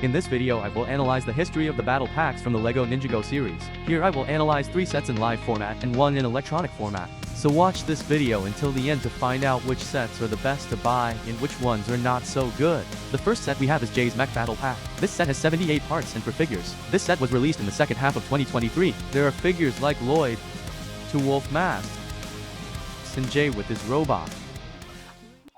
In this video I will analyze the history of the battle packs from the LEGO Ninjago series. Here I will analyze 3 sets in live format and 1 in electronic format. So watch this video until the end to find out which sets are the best to buy and which ones are not so good. The first set we have is Jay's Mech Battle Pack. This set has 78 parts and 4 figures. This set was released in the second half of 2023. There are figures like Lloyd, 2 wolf masks, and Jay with his robot.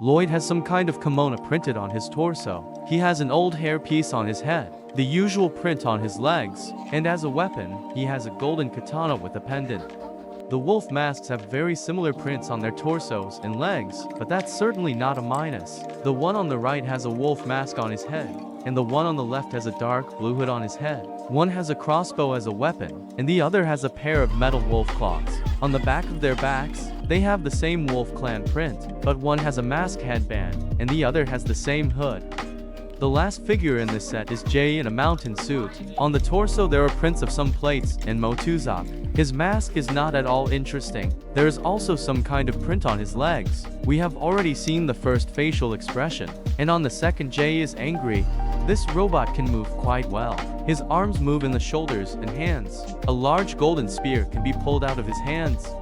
Lloyd has some kind of kimono printed on his torso. He has an old hair piece on his head, the usual print on his legs, and as a weapon, he has a golden katana with a pendant. The wolf masks have very similar prints on their torsos and legs, but that's certainly not a minus. The one on the right has a wolf mask on his head, and the one on the left has a dark blue hood on his head. One has a crossbow as a weapon, and the other has a pair of metal wolf claws. On the back of their backs, they have the same Wolf Clan print, but one has a mask headband, and the other has the same hood. The last figure in this set is Jay in a mountain suit. On the torso there are prints of some plates and Motuzak. His mask is not at all interesting. There is also some kind of print on his legs. We have already seen the first facial expression, and on the second Jay is angry. This robot can move quite well. His arms move in the shoulders and hands. A large golden spear can be pulled out of his hands.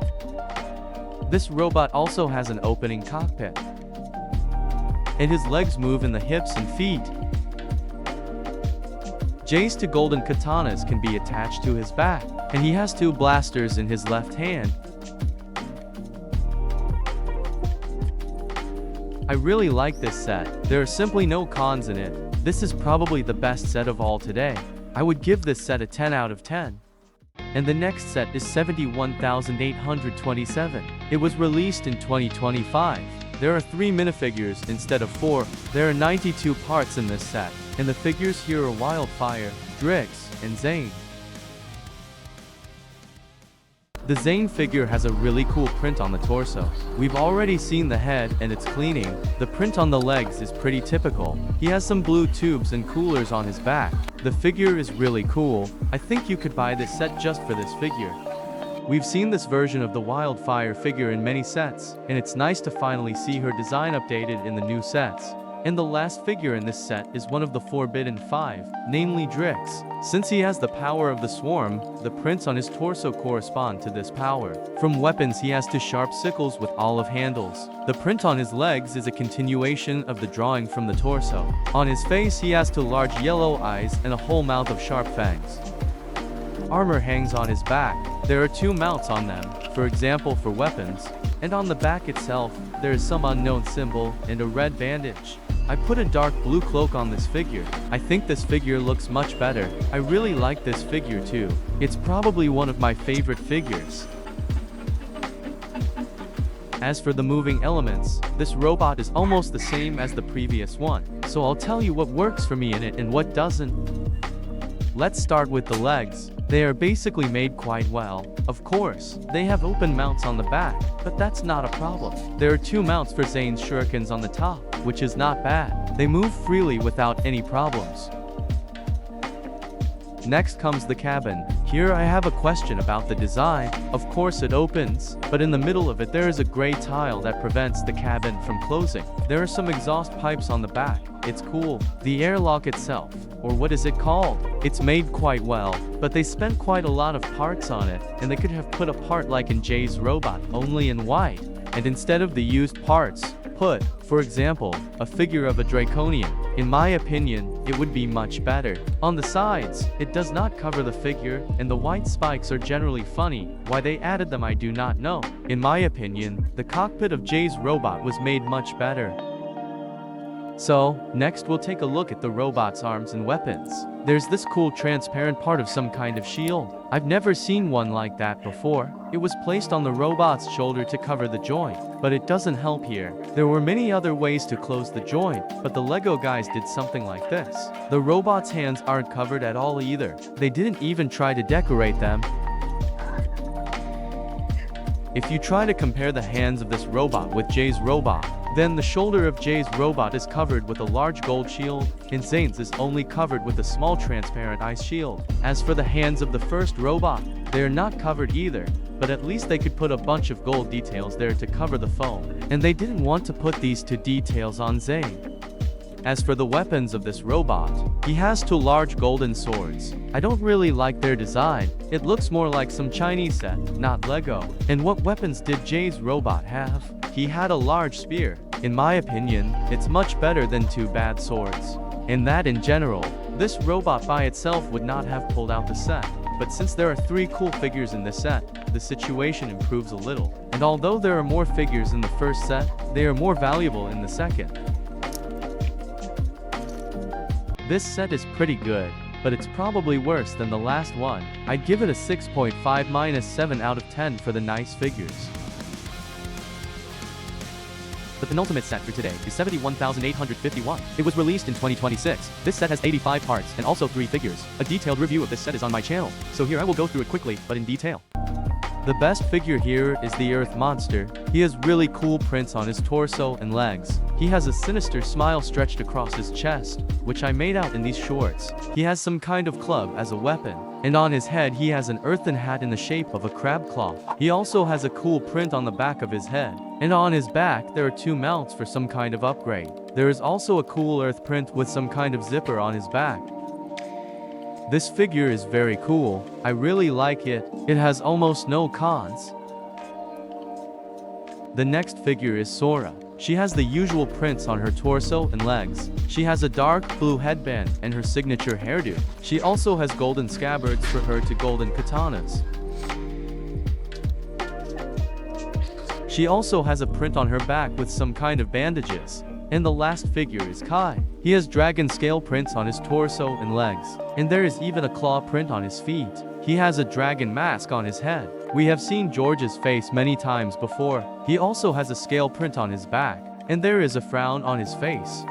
This robot also has an opening cockpit, and his legs move in the hips and feet. Jay's 2 golden katanas can be attached to his back, and he has 2 blasters in his left hand. I really like this set. There are simply no cons in it. This is probably the best set of all today. I would give this set a 10 out of 10. And the next set is 71,827. It was released in 2025. There are 3 minifigures instead of 4. There are 92 parts in this set, and the figures here are Wildfire, Drix, and Zane. The Zane figure has a really cool print on the torso. We've already seen the head and its cleaning. The print on the legs is pretty typical. He has some blue tubes and coolers on his back. The figure is really cool. I think you could buy this set just for this figure. We've seen this version of the Wildfire figure in many sets, and it's nice to finally see her design updated in the new sets. And the last figure in this set is one of the Forbidden 5, namely Drix. Since he has the power of the swarm, the prints on his torso correspond to this power. From weapons he has 2 sharp sickles with olive handles. The print on his legs is a continuation of the drawing from the torso. On his face he has 2 large yellow eyes and a whole mouth of sharp fangs. Armor hangs on his back. There are 2 mounts on them, for example for weapons. And on the back itself, there is some unknown symbol and a red bandage. I put a dark blue cloak on this figure. I think this figure looks much better. I really like this figure too. It's probably one of my favorite figures. As for the moving elements, this robot is almost the same as the previous one. So I'll tell you what works for me in it and what doesn't. Let's start with the legs. They are basically made quite well. Of course, they have open mounts on the back, but that's not a problem. There are 2 mounts for Zane's shurikens on the top, which is not bad. They move freely without any problems. Next comes the cabin. Here I have a question about the design. Of course it opens, but in the middle of it there is a gray tile that prevents the cabin from closing. There are some exhaust pipes on the back. It's cool. The airlock itself, or what is it called? It's made quite well, but they spent quite a lot of parts on it, and they could have put a part like in Jay's robot, only in white, and instead of the used parts, put, for example, a figure of a Draconian. In my opinion, it would be much better. On the sides, it does not cover the figure, and the white spikes are generally funny. Why they added them I do not know. In my opinion, the cockpit of Jay's robot was made much better. So, next we'll take a look at the robot's arms and weapons. There's this cool transparent part of some kind of shield. I've never seen one like that before. It was placed on the robot's shoulder to cover the joint, but it doesn't help here. There were many other ways to close the joint, but the LEGO guys did something like this. The robot's hands aren't covered at all either. They didn't even try to decorate them. If you try to compare the hands of this robot with Jay's robot, then the shoulder of Jay's robot is covered with a large gold shield, and Zane's is only covered with a small transparent ice shield. As for the hands of the first robot, they are not covered either, but at least they could put a bunch of gold details there to cover the foam, and they didn't want to put these 2 details on Zane. As for the weapons of this robot, he has two large golden swords. I don't really like their design. It looks more like some Chinese set, not Lego. And what weapons did Jay's robot have? He had a large spear. In my opinion, it's much better than two bad swords. And that in general, this robot by itself would not have pulled out the set. But since there are 3 cool figures in this set, the situation improves a little. And although there are more figures in the first set, they are more valuable in the second. This set is pretty good, but it's probably worse than the last one. I'd give it a 6.5-7 out of 10 for the nice figures. The penultimate set for today is 71,851. It was released in 2026. This set has 85 parts and also 3 figures. A detailed review of this set is on my channel, so here I will go through it quickly, but in detail. The best figure here is the Earth Monster. He has really cool prints on his torso and legs. He has a sinister smile stretched across his chest, which I made out in these shorts. He has some kind of club as a weapon, and on his head he has an earthen hat in the shape of a crab claw. He also has a cool print on the back of his head, and on his back there are 2 mounts for some kind of upgrade. There is also a cool earth print with some kind of zipper on his back. This figure is very cool. I really like it. It has almost no cons. The next figure is Sora. She has the usual prints on her torso and legs. She has a dark blue headband and her signature hairdo. She also has golden scabbards for her to golden katanas. She also has a print on her back with some kind of bandages. And the last figure is Kai. He has dragon scale prints on his torso and legs. And there is even a claw print on his feet. He has a dragon mask on his head. We have seen George's face many times before. He also has a scale print on his back. And there is a frown on his face.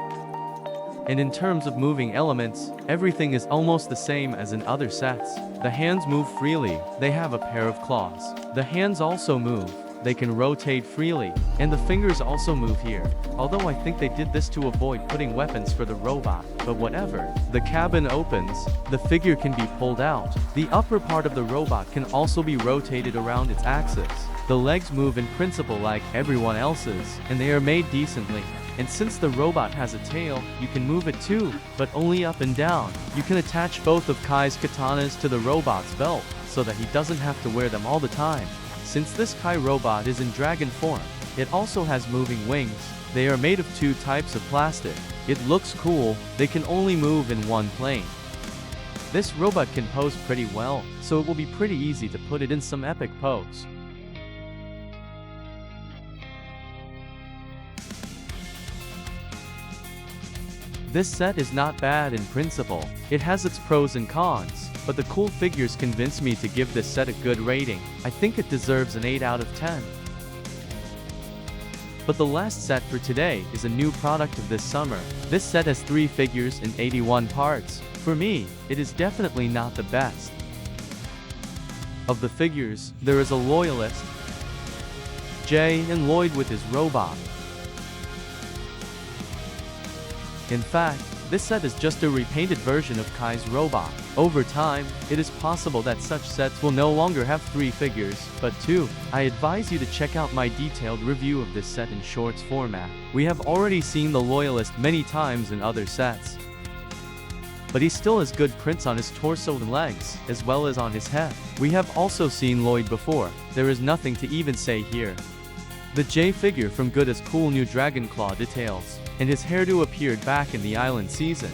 And in terms of moving elements, everything is almost the same as in other sets. The hands move freely. They have a pair of claws. The hands also move. They can rotate freely, and the fingers also move here. Although I think they did this to avoid putting weapons for the robot, but whatever. The cabin opens, the figure can be pulled out. The upper part of the robot can also be rotated around its axis. The legs move in principle like everyone else's, and they are made decently. And since the robot has a tail, you can move it too, but only up and down. You can attach both of Kai's katanas to the robot's belt, so that he doesn't have to wear them all the time. Since this Kai robot is in dragon form, it also has moving wings. They are made of 2 types of plastic. It looks cool. They can only move in one plane. This robot can pose pretty well, so it will be pretty easy to put it in some epic pose. This set is not bad in principle. It has its pros and cons, but the cool figures convinced me to give this set a good rating. I think it deserves an 8 out of 10. But the last set for today is a new product of this summer. This set has 3 figures and 81 parts. For me, it is definitely not the best. Of the figures, there is a Loyalist, Jay and Lloyd with his robot. In fact, this set is just a repainted version of Kai's robot. Over time, it is possible that such sets will no longer have 3 figures, but 2. I advise you to check out my detailed review of this set in shorts format. We have already seen the Loyalist many times in other sets, but he still has good prints on his torso and legs, as well as on his head. We have also seen Lloyd before. There is nothing to even say here. The J figure from Good has cool new dragon claw details, and his hairdo appeared back in the island season.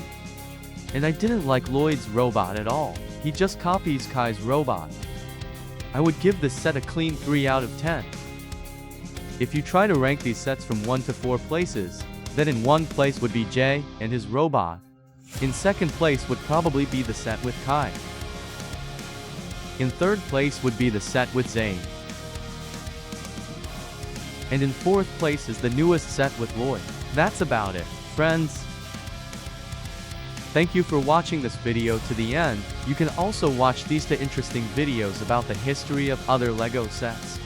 And I didn't like Lloyd's robot at all. He just copies Kai's robot. I would give this set a clean 3 out of 10. If you try to rank these sets from 1 to 4 places, then in 1 place would be Jay and his robot. In 2nd place would probably be the set with Kai. In 3rd place would be the set with Zane. And in 4th place is the newest set with Lloyd. That's about it, friends. Thank you for watching this video to the end. You can also watch these 2 interesting videos about the history of other LEGO sets.